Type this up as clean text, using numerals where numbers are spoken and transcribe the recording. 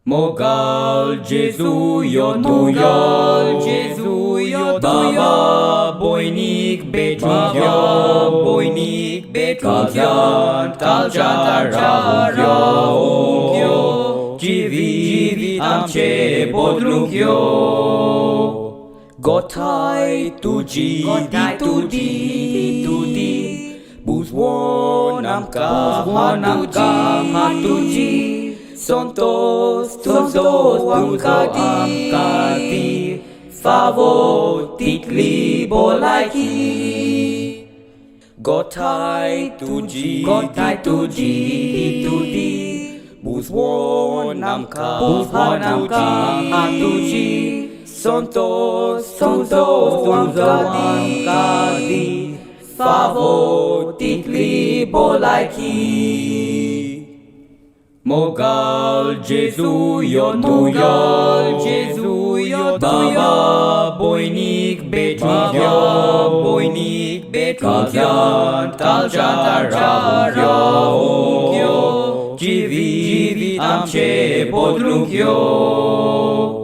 Mogall, Jezu, Mogall, Jezu, Baba, Boynik, Betrivia, Boynik, Betrivia, Alcantara Barros, Jivi, Amche, Bodlugyo. Gotai, Tuji, Buzwonamka, Tuji. Sontos, Amkadi, Favo, Titli, Bolaiki. Gotai, Tuji, Buzwonamka, Tuji. Sontos, Amkadi, Favo, Titli, Bolaiki. Mogall, Jezu, Mogall, Jezu, Baba, Boynik, Betrivia, Boynik, Betrivia, Alcantara Barros, Jivi, Amche, Bodlugyo.